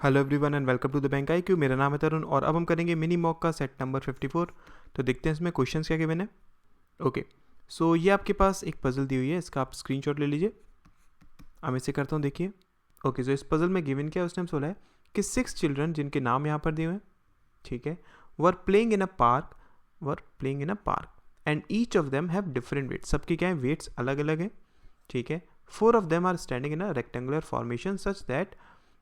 Hello everyone and welcome to the bank IQ। मेरा नाम है तरुण और अब हम करेंगे मिनी मॉक का सेट नंबर 54। तो देखते हैं इसमें क्वेश्चंस क्या गिवन है। ओके, सो ये आपके पास एक पजल दी हुई है, इसका आप स्क्रीनशॉट ले लीजिए। मैं इसे करता हूँ, देखिए। ओके, सो इस पजल में गिवन क्या है, उसने हमसे बोला है कि 6 चिल्ड्रन जिनके नाम यहाँ पर दिए हुए हैं, ठीक है, were playing in a park and each of them have different weights. सबके क्या है, वेट्स अलग अलग हैं, ठीक है। 4 of them are standing in a rectangular formation such that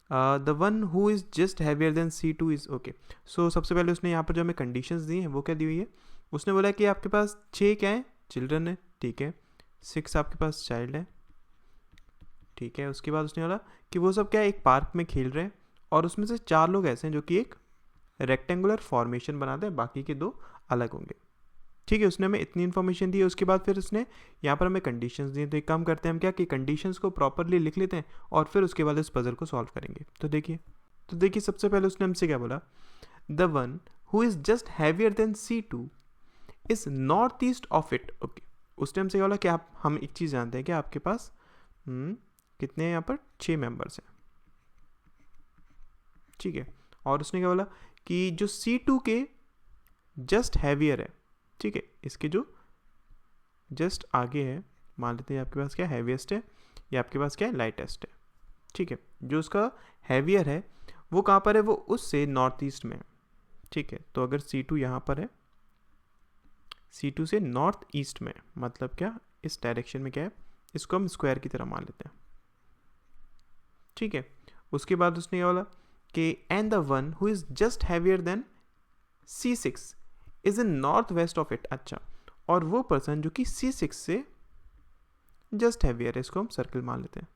the one who is just heavier than C2 is okay. सो सबसे पहले उसने यहाँ पर जो हमें कंडीशंस दी हैं वो क्या दी हुई है, उसने बोला कि आपके पास 6 क्या है, चिल्ड्रन है, ठीक है, 6 आपके पास चाइल्ड है, ठीक है। उसके बाद उसने बोला कि वो सब क्या है, एक पार्क में खेल रहे हैं और उसमें से 4 लोग ऐसे हैं जो कि एक रेक्टेंगुलर फॉर्मेशन बनाते हैं, बाकी के 2 अलग होंगे, ठीक है। उसने हमें इतनी इन्फॉर्मेशन दी है। उसके बाद फिर उसने यहाँ पर हमें कंडीशंस दी। तो एक काम करते हैं हम क्या कि कंडीशंस को प्रॉपरली लिख लेते हैं और फिर उसके बाद इस पजल को सॉल्व करेंगे। तो देखिए सबसे पहले उसने हमसे क्या बोला, the one who is just heavier than C2 is north east of it. Okay, उसने हमसे क्या बोला कि हम एक चीज़ जानते हैं कि आपके पास कितने हैं यहाँ पर, 6 मेंबर्स हैं, ठीक है। और उसने क्या बोला कि जो C2 के जस्ट हैवियर है, ठीक है, इसके जो जस्ट आगे है, मान लेते हैं आपके पास क्या हैवीएस्ट है, या आपके पास क्या है लाइटेस्ट है, ठीक है। जो उसका हैवियर है वो कहाँ पर है, वो उससे नॉर्थ ईस्ट में है, ठीक है। तो अगर C2 यहाँ पर है, C2 से नॉर्थ ईस्ट में, मतलब क्या इस डायरेक्शन में क्या है, इसको हम स्क्वायर की तरह मान लेते हैं, ठीक है। उसके बाद उसने क्या बोला कि and the one who is just heavier then C6 is in north west of it. अच्छा, और वो पर्सन जो कि C6 से जस्ट हैवियर है, इसको हम सर्कल मान लेते हैं,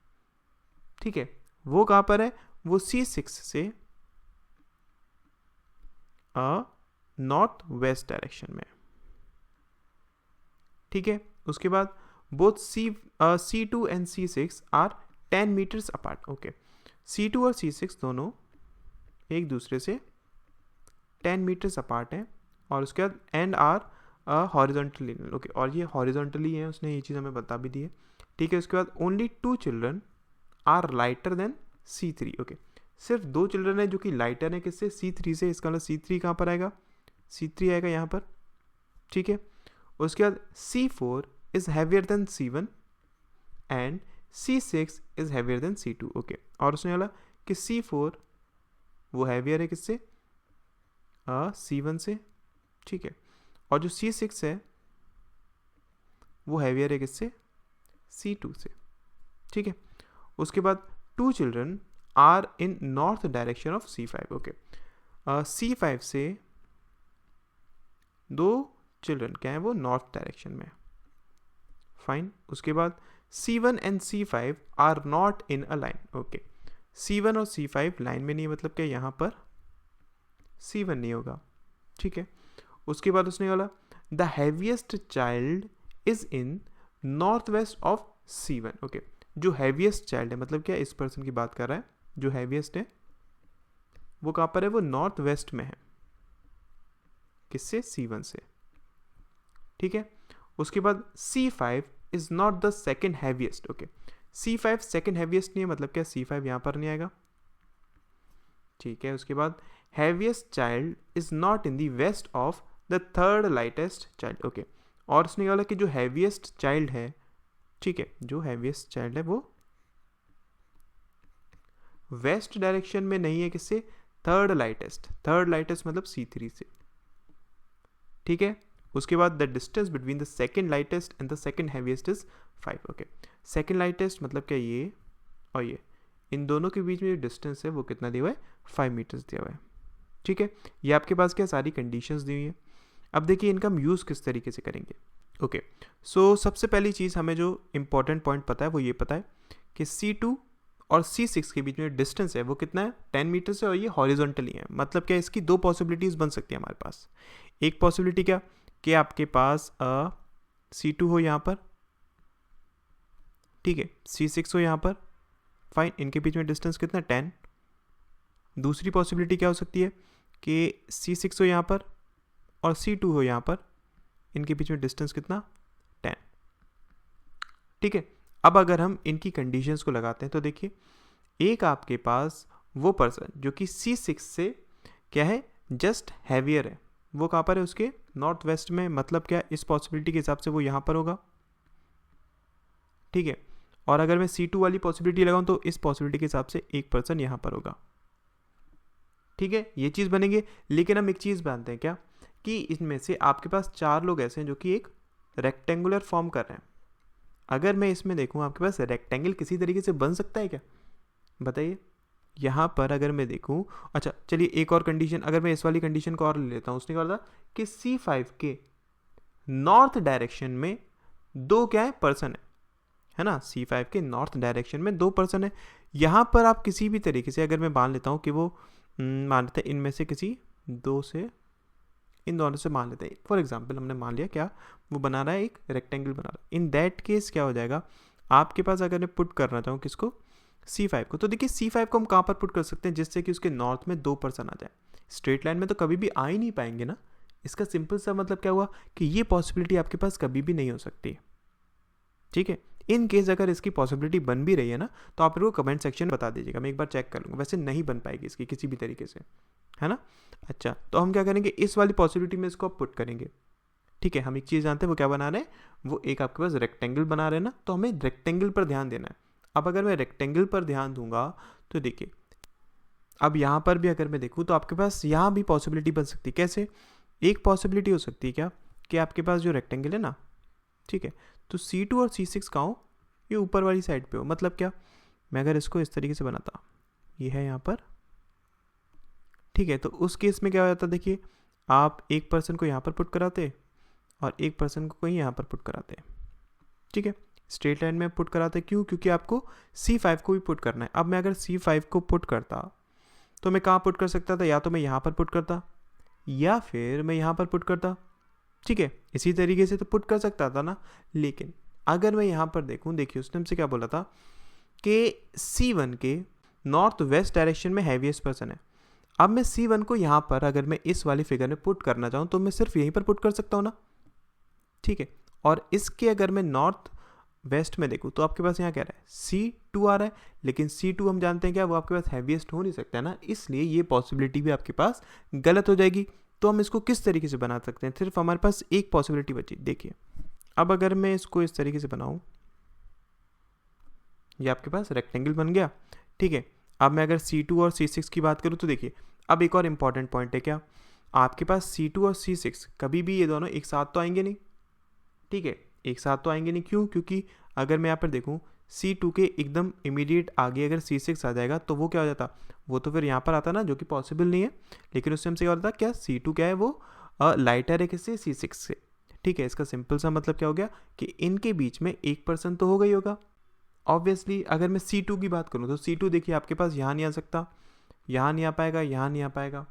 ठीक है। वो कहाँ पर है, वो C6 से नॉर्थ वेस्ट डायरेक्शन में, ठीक है। उसके बाद both C2 and C6 are 10 metres apart. Okay, C2 और C6 दोनों एक दूसरे से 10 मीटर्स अपार्ट हैं, और उसके बाद एंड आर हॉरिजॉन्टली, ओके, और ये हॉरिजॉन्टली है, उसने ये चीज़ हमें बता भी दी है, ठीक है। उसके बाद only 2 children are lighter than C3। Okay, सिर्फ 2 चिल्ड्रन है जो कि लाइटर है, किससे, C3 से। इसका मतलब C3 कहाँ पर आएगा, C3 आएगा यहाँ पर, ठीक है। उसके बाद C4 is heavier than C1 and C6 is heavier than C2। Okay, और उसने बोला कि C4 वो हैवियर है किससे, C1 से, ठीक है। और जो C6 है वो हैवियर है किससे, C2 से, ठीक है। उसके बाद 2 children are in north direction of C5। Okay, C5 से 2 चिल्ड्रन क्या है, वो नॉर्थ डायरेक्शन में, फाइन। उसके बाद C1 and C5 are not in a line. Okay, C1 और C5 लाइन में नहीं, मतलब क्या यहाँ पर C1 नहीं होगा, ठीक है। उसके बाद उसने बोला the heaviest child is in north west of C1। Okay, जो हैवीएस्ट चाइल्ड है, मतलब क्या इस पर्सन की बात कर रहा है, जो हैवीएस्ट है वो कहाँ पर है, वो नॉर्थ वेस्ट में है, किससे, C1 से, ठीक है। उसके बाद C5 is not the second heaviest. Okay, C5 second heaviest नहीं है, मतलब क्या C5 यहाँ पर नहीं आएगा, ठीक है। उसके बाद heaviest child is not in the west of the third lightest child. Okay, और उसने बोला कि जो हैवीएस्ट चाइल्ड है, ठीक है, जो हैवीएस्ट चाइल्ड है वो वेस्ट डायरेक्शन में नहीं है, किससे, थर्ड लाइटेस्ट मतलब C3 से, ठीक है। उसके बाद the distance between the second lightest and the second heaviest is 5। Okay, second lightest मतलब क्या, ये और ये, इन दोनों के बीच में जो डिस्टेंस है वो कितना दिया हुआ है, 5 मीटर्स दिया हुआ है, ठीक है। ये आपके पास क्या सारी कंडीशंस दी हुई है। अब देखिए इनका हम यूज़ किस तरीके से करेंगे। ओके, सो सबसे पहली चीज़ हमें जो इंपॉर्टेंट पॉइंट पता है वो ये पता है कि C2 और C6 के बीच में डिस्टेंस है वो कितना है, 10 मीटर्स है, और ये हॉरिजॉन्टली है। मतलब क्या, इसकी 2 पॉसिबिलिटीज़ बन सकती है हमारे पास। एक पॉसिबिलिटी क्या कि आपके पास C2 हो यहाँ पर, ठीक है, C6 हो यहाँ पर, फाइन, इनके बीच में डिस्टेंस कितना, 10। दूसरी पॉसिबिलिटी क्या हो सकती है कि C6 हो यहाँ पर और C2 हो यहाँ पर, इनके बीच में डिस्टेंस कितना, 10, ठीक है। अब अगर हम इनकी कंडीशंस को लगाते हैं तो देखिए, एक आपके पास वो पर्सन जो कि C6 से क्या है, जस्ट हैवियर है, वो कहाँ पर है, उसके नॉर्थ वेस्ट में, मतलब क्या, इस पॉसिबिलिटी के हिसाब से वो यहाँ पर होगा, ठीक है। और अगर मैं C2 वाली पॉसिबिलिटी लगाऊं तो इस पॉसिबिलिटी के हिसाब से एक पर्सन यहाँ पर होगा, ठीक है, ये चीज़ बनेगी। लेकिन हम एक चीज़ जानते हैं क्या, कि इनमें से आपके पास 4 लोग ऐसे हैं जो कि एक रेक्टेंगुलर फॉर्म कर रहे हैं। अगर मैं इसमें देखूँ आपके पास रेक्टेंगल किसी तरीके से बन सकता है क्या, बताइए। यहाँ पर अगर मैं देखूँ, अच्छा चलिए एक और कंडीशन, अगर मैं इस वाली कंडीशन को और ले लेता हूँ, उसने कहा था कि C5 के नॉर्थ डायरेक्शन में 2 क्या है, पर्सन है ना, C5 के नॉर्थ डायरेक्शन में 2 पर्सन है। यहाँ पर आप किसी भी तरीके से अगर मैं मान लेता हूँ कि वो मान लेते हैं इनमें से किसी 2 से, इन दोनों से मान लेते हैं, फॉर एग्जांपल हमने मान लिया क्या, वो बना रहा है एक रेक्टेंगल बना रहा है। इन दैट केस क्या हो जाएगा, आपके पास अगर मैं पुट करना चाहूँ किसको, C5 को, तो देखिए C5 को हम कहाँ पर पुट कर सकते हैं, जिससे कि उसके नॉर्थ में 2 पर्सन आ जाए। स्ट्रेट लाइन में तो कभी भी आ ही नहीं पाएंगे ना। इसका सिंपल सा मतलब क्या हुआ कि ये पॉसिबिलिटी आपके पास कभी भी नहीं हो सकती, ठीक है। इन केस अगर इसकी पॉसिबिलिटी बन भी रही है ना, तो आप लोग कमेंट सेक्शन बता दीजिएगा, मैं एक बार चेक कर लूँगा। वैसे नहीं बन पाएगी इसकी किसी भी तरीके से, है ना। अच्छा, तो हम क्या करेंगे, इस वाली पॉसिबिलिटी में इसको पुट करेंगे, ठीक है। हम एक चीज़ जानते हैं, वो क्या बना रहे हैं, वो एक आपके पास रेक्टेंगल बना रहे हैं ना, तो हमें रेक्टेंगल पर ध्यान देना है। अब अगर मैं रेक्टेंगल पर ध्यान दूंगा तो देखिए, अब यहाँ पर भी अगर मैं देखूँ तो आपके पास यहाँ भी पॉसिबिलिटी बन सकती है। कैसे, एक पॉसिबिलिटी हो सकती है क्या, कि आपके पास जो रेक्टेंगल है ना, ठीक है, तो C2 और C6 का हो, ये ऊपर वाली साइड पे हो। मतलब क्या, मैं अगर इसको इस तरीके से बनाता, ये है यहाँ पर, ठीक है, तो उस केस में क्या हो जाता, देखिए आप एक पर्सन को यहाँ पर पुट कराते और एक पर्सन को कहीं यहाँ पर पुट कराते, ठीक है, स्ट्रेट लाइन में पुट कराते। क्यों, क्योंकि आपको C5 को भी पुट करना है। अब मैं अगर C5 को पुट करता तो मैं कहाँ पुट कर सकता था, या तो मैं यहाँ पर पुट करता या फिर मैं यहाँ पर पुट करता, ठीक है, इसी तरीके से तो पुट कर सकता था ना। लेकिन अगर मैं यहाँ पर देखूँ, देखिए उसने हमसे क्या बोला था कि C1 के नॉर्थ वेस्ट डायरेक्शन में हैवीएस्ट पर्सन है। अब मैं C1 को यहाँ पर अगर मैं इस वाली फिगर में पुट करना चाहूँ तो मैं सिर्फ यहीं पर पुट कर सकता हूँ ना, ठीक है। और इसके अगर मैं नॉर्थ वेस्ट में देखूँ तो आपके पास यहाँ क्या रहा है, C2 आ रहा है, लेकिन C2 हम जानते हैं क्या, वो आपके पास हैवीएस्ट हो नहीं सकता है ना, इसलिए ये पॉसिबिलिटी भी आपके पास गलत हो जाएगी। तो हम इसको किस तरीके से बना सकते हैं, सिर्फ हमारे पास एक पॉसिबिलिटी बची। देखिए अब अगर मैं इसको इस तरीके से बनाऊँ, ये आपके पास रेक्टेंगल बन गया, ठीक है। अब मैं अगर C2 और C6 की बात करूँ तो देखिए, अब एक और इम्पॉर्टेंट पॉइंट है क्या, आपके पास C2 और C6 कभी भी ये दोनों एक साथ तो आएंगे नहीं, ठीक है, एक साथ तो आएंगे नहीं। क्यों, क्योंकि अगर मैं यहाँ पर देखूँ C2 के एकदम इमीडिएट आगे अगर C6 आ जाएगा तो वो क्या हो जाता, वो तो फिर यहाँ पर आता ना, जो कि पॉसिबल नहीं है। लेकिन उससे हमसे क्या होता, क्या C2 क्या है, वो लाइटर है किससे, C6 से, ठीक है। इसका सिंपल सा मतलब क्या हो गया कि इनके बीच में एक पर्सन तो होगा ही होगा। ऑब्वियसली अगर मैं C2 की बात करूँ तो C2 देखिए आपके पास यहाँ नहीं आ सकता, यहाँ नहीं आ पाएगा, यहाँ नहीं आ पाएगा,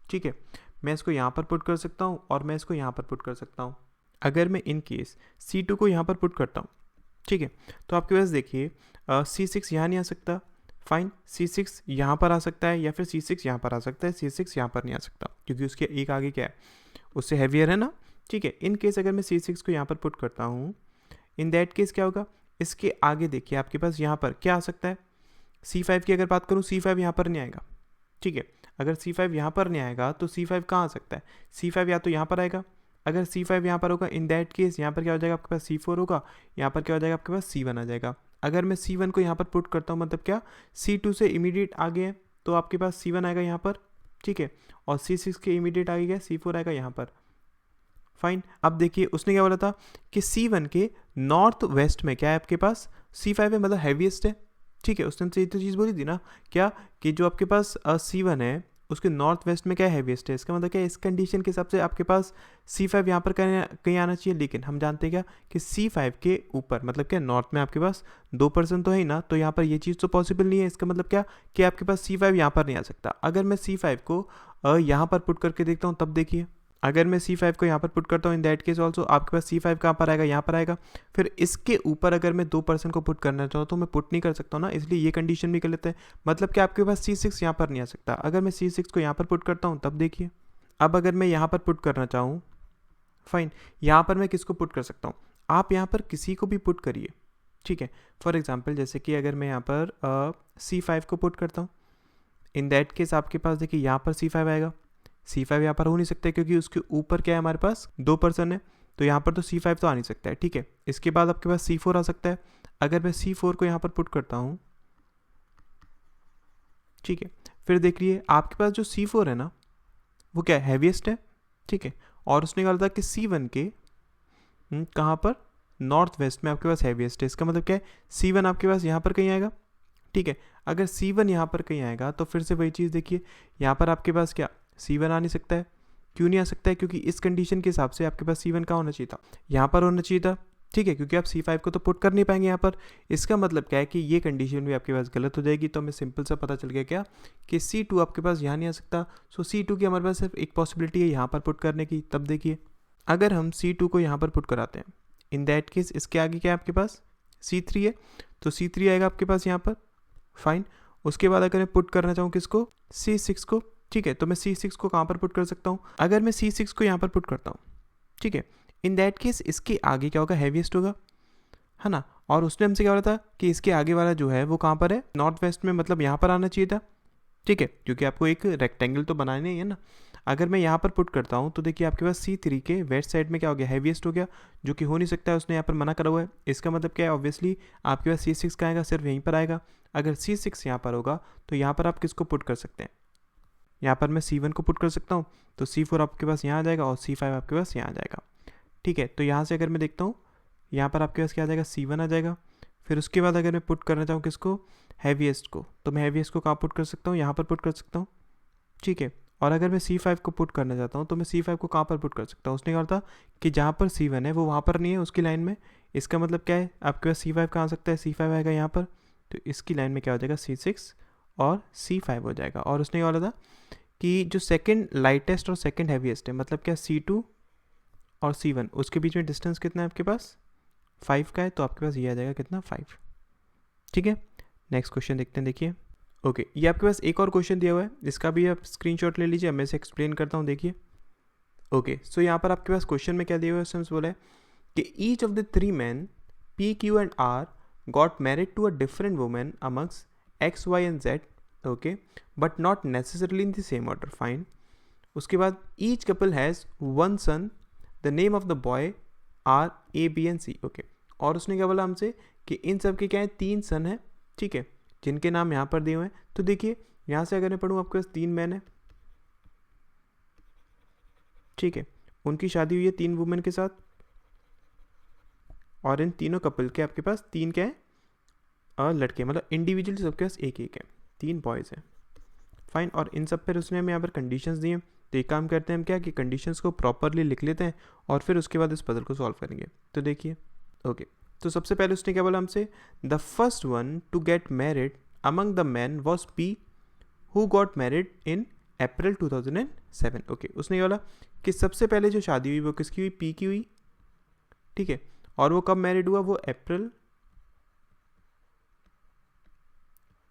ठीक है। मैं इसको यहाँ पर पुट कर सकता हूँ और मैं इसको यहाँ पर पुट कर सकता हूँ। अगर मैं इन केस C2 को यहाँ पर पुट करता हूँ, ठीक है, तो आपके पास देखिए C6 यहाँ नहीं आ सकता, फाइन, C6 यहाँ पर आ सकता है या फिर C6 यहाँ पर आ सकता है, C6 यहाँ पर नहीं आ सकता क्योंकि उसके एक आगे क्या है, उससे हैवियर है ना, ठीक है। इन केस अगर मैं C6 को यहाँ पर पुट करता हूँ, इन दैट केस क्या होगा, इसके आगे देखिए आपके पास यहाँ पर क्या आ सकता है, C5 की अगर बात करूँ C5 यहाँ पर नहीं आएगा, ठीक है। अगर C5 यहाँ पर नहीं आएगा तो C5 कहाँ आ सकता है, C5 या तो यहाँ पर आएगा, अगर C5 यहाँ पर होगा इन दैट केस यहाँ पर क्या हो जाएगा, आपके पास C4 होगा, यहाँ पर क्या हो जाएगा, आपके पास C1 आ जाएगा। अगर मैं C1 को यहाँ पर पुट करता हूँ मतलब क्या, C2 से इमीडिएट आगे है तो आपके पास C1 आएगा यहाँ पर, ठीक है, और C6 के इमीडिएट आगे गया C4 आएगा यहाँ पर, फाइन। अब देखिए उसने क्या बोला था कि C1 के नॉर्थ वेस्ट में क्या है आपके पास, C5 है, मतलब हैवीएस्ट है, ठीक है। उसने हमसे ये तो चीज़ बोली थी ना क्या, कि जो आपके पास C1 है उसके नॉर्थ वेस्ट में क्या हैवीएस्ट है। इसका मतलब क्या है, इस कंडीशन के हिसाब से आपके पास C5 यहाँ पर कहीं आना चाहिए। लेकिन हम जानते हैं क्या कि C5 के ऊपर मतलब क्या, नॉर्थ में आपके पास 2 पर्सन तो है ही ना, तो यहाँ पर ये चीज़ तो पॉसिबल नहीं है। इसका मतलब क्या कि आपके पास C5 यहाँ पर नहीं आ सकता। अगर मैं C5 को यहाँ पर पुट करके देखता हूँ, तब देखिए अगर मैं C5 को यहाँ पर पुट करता हूँ इन दैट केस ऑल्सो आपके पास C5 कहाँ पर आएगा, यहाँ पर आएगा। फिर इसके ऊपर अगर मैं 2 पर्सन को पुट करना चाहूँ तो मैं पुट नहीं कर सकता हूँ ना, इसलिए ये कंडीशन भी कर लेते हैं। मतलब कि आपके पास C6 यहाँ पर नहीं आ सकता। अगर मैं C6 को यहाँ पर पुट करता हूँ तब देखिए, अब अगर मैं यहाँ पर पुट करना चाहूँ, फाइन, यहाँ पर मैं किसको पुट कर सकता हूँ, आप यहाँ पर किसी को भी पुट करिए, ठीक है। फॉर एग्जाम्पल जैसे कि अगर मैं यहाँ पर C5 को पुट करता हूँ, इन दैट केस आपके पास देखिए यहाँ पर C5 आएगा, C5 यहाँ पर हो नहीं सकता क्योंकि उसके ऊपर क्या है हमारे पास 2 पर्सन है, तो यहाँ पर तो C5 तो आ नहीं सकता है, ठीक है। इसके बाद आपके पास C4 आ सकता है। अगर मैं C4 को यहाँ पर पुट करता हूँ, ठीक है, फिर देख लिए आपके पास जो C4 है ना वो क्या है, हैवीएस्ट है, ठीक है। और उसने कहा था कि C1 के कहाँ पर, नॉर्थ वेस्ट में आपके पास हैवीएस्ट है। इसका मतलब क्या है, C1 आपके पास यहाँ पर कहीं आएगा, ठीक है। अगर C1 यहाँ पर कहीं आएगा तो फिर से वही चीज़ देखिए, यहाँ पर आपके पास क्या C1 आ नहीं सकता है। क्यों नहीं आ सकता है, क्योंकि इस कंडीशन के हिसाब से आपके पास C1 का होना चाहिए था, यहाँ पर होना चाहिए था, ठीक है, क्योंकि आप C5 को तो पुट कर नहीं पाएंगे यहाँ पर। इसका मतलब क्या है कि ये कंडीशन भी आपके पास गलत हो जाएगी। तो हमें सिंपल सा पता चल गया क्या कि C2 आपके पास यहाँ नहीं आ सकता। सो C2 की हमारे पास सिर्फ एक पॉसिबिलिटी है यहाँ पर पुट करने की। तब देखिए अगर हम C2 को यहाँ पर पुट कराते हैं, इन दैट केस इसके आगे क्या है आपके पास C3 है, तो C3 आएगा आपके पास यहाँ पर, फाइन। उसके बाद अगर मैं पुट करना चाहूँ किसको, C6 को, ठीक है, तो मैं C6 को कहाँ पर पुट कर सकता हूँ, अगर मैं C6 को यहाँ पर पुट करता हूँ, ठीक है, इन दैट केस इसके आगे क्या होगा, हैवीएस्ट होगा, है ना। और उसने हमसे क्या बोला था कि इसके आगे वाला जो है वो कहाँ पर है, नॉर्थ वेस्ट में, मतलब यहाँ पर आना चाहिए था, ठीक है, क्योंकि आपको एक रेक्टेंगल तो बनाना ही है ना। अगर मैं यहाँ पर पुट करता हूँ तो देखिए आपके पास C3 के वेस्ट साइड में क्या हो गया, हैवीएस्ट हो गया, जो कि हो नहीं सकता है, उसने यहाँ पर मना करा हुआ है। इसका मतलब क्या है, ऑब्वियसली आपके पास C6 का आएगा, सिर्फ यहीं पर आएगा। अगर C6 यहाँ पर होगा तो यहाँ पर आप किसको पुट कर सकते हैं, यहाँ पर मैं C1 को पुट कर सकता हूँ, तो C4 आपके पास यहाँ आ जाएगा और C5 आपके पास यहाँ आ जाएगा, ठीक है। तो यहाँ से अगर मैं देखता हूँ, यहाँ पर आपके पास क्या आ जाएगा, C1 आ जाएगा। फिर उसके बाद अगर मैं पुट करना चाहूँ किसको, हैवीएस्ट को, तो मैं हैवीएस्ट को कहाँ पुट कर सकता हूँ, यहाँ पर पुट कर सकता हूँ, ठीक है। और अगर मैं C5 को पुट करना चाहता हूँ तो मैं C5 को कहाँ पर पुट कर सकता हूँ, उसने कहा था कि जहाँ पर C1 है वो वहाँ पर नहीं है उसकी लाइन में। इसका मतलब क्या है, आपके पास C5 कहाँ आ सकता है, C5 आएगा यहाँ पर, तो इसकी लाइन में क्या हो जाएगा, C6 और C5 हो जाएगा। और उसने क्या बोला था कि जो सेकेंड लाइटेस्ट और सेकेंड हैवीएस्ट है, मतलब क्या C2 और C1, उसके बीच में डिस्टेंस कितना है आपके पास, 5 का है, तो आपके पास ये आ जाएगा कितना, 5, ठीक है। नेक्स्ट क्वेश्चन देखते हैं, देखिए ओके, ये आपके पास एक और क्वेश्चन दिया हुआ है, इसका भी आप स्क्रीनशॉट ले लीजिए, मैं इसे एक्सप्लेन करता हूँ, देखिए ओके। सो यहाँ पर आपके पास क्वेश्चन में क्या दिया हुआ है, उसमें बोला है कि each of the 3 men P, Q and R got married to a different woman amongst X, Y and Z, okay, but not necessarily in the same order, fine। उसके बाद each couple has one son, the name of the boy are A, B and C, okay। और उसने क्या बोला हमसे कि इन सब के क्या है, 3 सन है, ठीक है, जिनके नाम यहाँ पर दिए हुए हैं। तो देखिए यहाँ से अगर मैं पढ़ूँ, आपके पास 3 मैन है, ठीक है, उनकी शादी हुई है 3 वुमेन के साथ, और इन तीनों कपल के आपके पास 3 क्या है, लड़के, मतलब इंडिविजुअली सबके पास एक एक है, 3 बॉयज़ हैं, फाइन। और इन सब पर उसने हमें यहाँ पर कंडीशंस दिए। तो एक काम करते हैं हम क्या कि कंडीशंस को प्रॉपरली लिख लेते हैं और फिर उसके बाद इस पजल को सॉल्व करेंगे। तो देखिए ओके, तो सबसे पहले उसने क्या बोला हमसे, the first one to get married among the man was P, who got married in April 2007, okay. उसने क्या बोला कि सबसे पहले जो शादी हुई वो किसकी हुई, P की हुई, ठीक है, और वो कब मैरिड हुआ, वो अप्रैल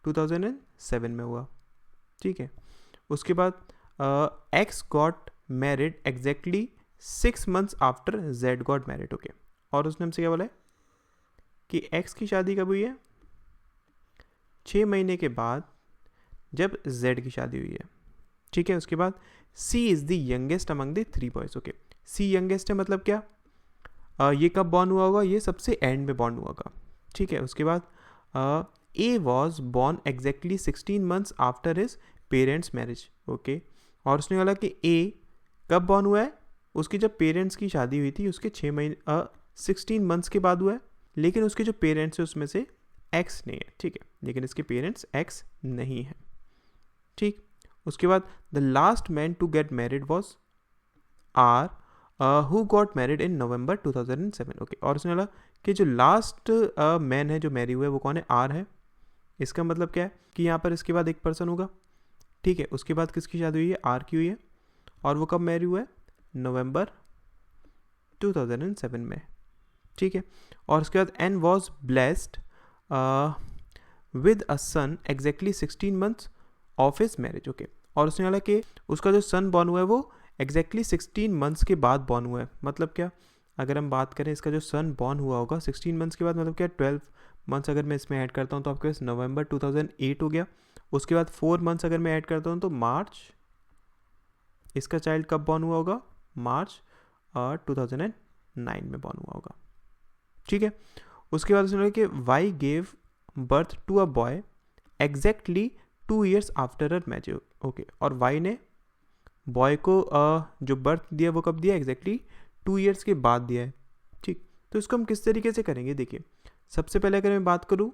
2007 में हुआ, ठीक है। उसके बाद X got married exactly 6 months after Z got married, okay. और उसने हमसे क्या बोला है कि X की शादी कब हुई है, 6 महीने के बाद जब Z की शादी हुई है, ठीक है। उसके बाद C is the youngest among the 3 boys, okay. C youngest है, मतलब क्या, ये कब बॉर्न हुआ होगा, ये सबसे एंड में बॉर्न हुआ होगा, ठीक है। उसके बाद A was born exactly 16 months after his parents marriage, okay. और उसने बोला कि A कब बॉर्न हुआ है, उसकी जब पेरेंट्स की शादी हुई थी उसके 16 months के बाद हुआ है, लेकिन उसके जो पेरेंट्स हैं उसमें से X नहीं है, ठीक है, लेकिन इसके पेरेंट्स X नहीं है, ठीक। उसके बाद the last man to get married was R, who got married in November 2007, okay. और उसने बोला कि जो लास्ट मैन है जो मैरी हुआ है वो कौन है, R है। इसका मतलब क्या है कि यहाँ पर इसके बाद एक पर्सन होगा, ठीक है। उसके बाद किसकी शादी हुई है, R की हुई है, और वो कब मैरी हुआ है, नवंबर 2007 में, ठीक है। और उसके बाद N was blessed with a son exactly 16 months of his marriage, okay. और उसने बोला कि उसका जो सन बॉर्न हुआ है वो एग्जैक्टली 16 months के बाद बॉर्न हुआ है। मतलब क्या, अगर हम बात करें इसका जो सन बॉर्न हुआ होगा 16 months के बाद, मतलब क्या 12 months अगर मैं इसमें ऐड करता हूँ तो आपके पास नवंबर 2008 हो गया। उसके बाद 4 मंथ्स अगर मैं ऐड करता हूँ तो मार्च, इसका चाइल्ड कब बॉर्न हुआ होगा, मार्च 2009 में बॉर्न हुआ होगा, ठीक है। उसके बाद उसने कि Y gave birth to a boy exactly 2 years after her marriage, okay, और वाई ने बॉय को जो बर्थ दिया वो कब दिया, एग्जैक्टली 2 years के बाद दिया है, ठीक। तो इसको हम किस तरीके से करेंगे, देखिए सबसे पहले अगर मैं बात करूँ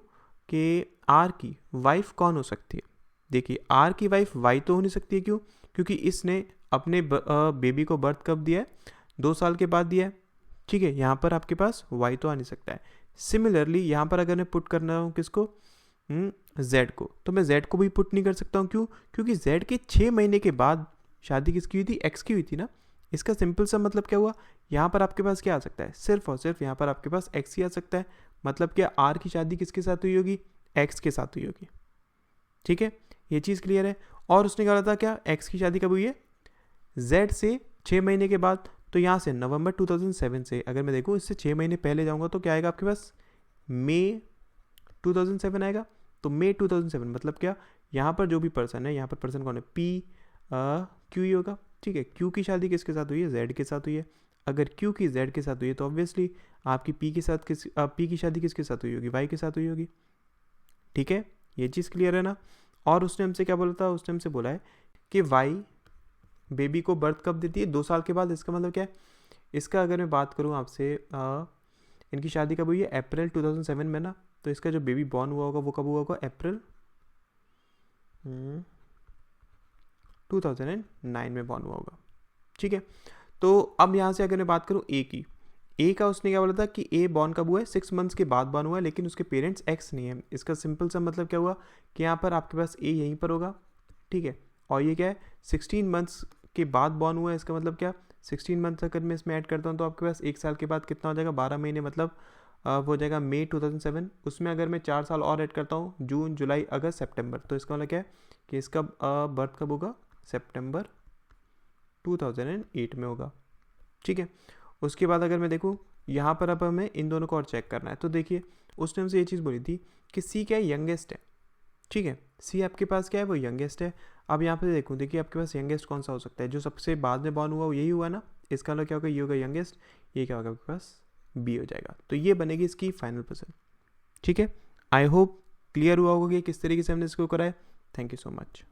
कि आर की वाइफ कौन हो सकती है, देखिए आर की वाइफ वाई तो हो नहीं सकती है, क्यों, क्योंकि इसने अपने बेबी को बर्थ कब दिया है, 2 साल के बाद दिया है, ठीक है। यहाँ पर आपके पास वाई तो आ नहीं सकता है। सिमिलरली यहाँ पर अगर मैं पुट करना हूँ किसको, जेड को, तो मैं जेड को भी पुट नहीं कर सकता हूँ, क्यों, क्योंकि जेड के 6 महीने के बाद शादी किसकी हुई थी, एक्स की हुई थी ना। इसका सिंपल सा मतलब क्या हुआ, यहाँ पर आपके पास क्या आ सकता है, सिर्फ और सिर्फ यहाँ पर आपके पास एक्स ही आ सकता है। मतलब क्या, आर की शादी किसके साथ हुई होगी, एक्स के साथ हुई होगी, ठीक है, ये चीज़ क्लियर है। और उसने कहा था क्या, एक्स की शादी कब हुई है, जेड से 6 महीने के बाद, तो यहाँ से नवंबर 2007 से अगर मैं देखूँ इससे 6 महीने पहले जाऊँगा तो क्या आएगा आपके पास, मई 2007 आएगा। तो मई 2007 मतलब क्या, यहाँ पर जो भी पर्सन है, यहाँ पर पर्सन कौन है, पी क्यू ही होगा, ठीक है। क्यू की शादी किसके साथ हुई है, जेड के साथ हुई है। अगर क्यू की जेड के साथ हुई है तो ऑब्वियसली आपकी पी के साथ पी की शादी किसके साथ हुई होगी, वाई के साथ हुई होगी, ठीक है, ये चीज़ क्लियर है ना। और उसने हमसे क्या बोला था, उसने हमसे बोला है कि वाई बेबी को बर्थ कब देती है, 2 साल के बाद। इसका मतलब क्या है, इसका अगर मैं बात करूँ आपसे, इनकी शादी कब हुई है, अप्रैल 2007 में ना, तो इसका जो बेबी बॉर्न हुआ होगा वो कब हुआ होगा, अप्रैल 2009 में बॉर्न हुआ होगा, ठीक है। तो अब यहाँ से अगर मैं बात करूँ ए की, ए का उसने क्या बोला था कि ए बॉर्न कब हुआ है, 6 मंथ्स के बाद बॉर्न हुआ है, लेकिन उसके पेरेंट्स एक्स नहीं है। इसका सिंपल सा मतलब क्या हुआ कि यहाँ पर आपके पास ए यहीं पर होगा, ठीक है, और ये क्या है 16 मंथ्स के बाद बॉर्न हुआ है। इसका मतलब क्या, 16 मंथ्स अगर मैं इसमें ऐड करता हूँ तो आपके पास 1 साल के बाद कितना हो जाएगा, 12 महीने, मतलब वो हो जाएगा मई 2007। उसमें अगर मैं 4 साल और ऐड करता हूँ, जून जुलाई अगस्त सितंबर, तो इसका मतलब क्या है कि इसका बर्थ कब होगा, सितंबर 2008 में होगा, ठीक है। उसके बाद अगर मैं देखूँ यहाँ पर, अब हमें इन दोनों को और चेक करना है। तो देखिए उसने हमसे ये चीज़ बोली थी कि सी क्या है, यंगेस्ट है, ठीक है, सी आपके पास क्या है, वो यंगेस्ट है। अब यहाँ पे देखूँ, देखिए आपके पास यंगेस्ट कौन सा हो सकता है, जो सबसे बाद में बॉर्न हुआ वो यही हुआ ना। इसका मतलब क्या होगा, ये होगा यंगेस्ट, ये क्या होगा आपके पास, बी हो जाएगा। तो ये बनेगी इसकी फाइनल पसंद, ठीक है। आई होप क्लियर हुआ होगा कि किस तरीके से हमने इसको कराया। Thank you so much.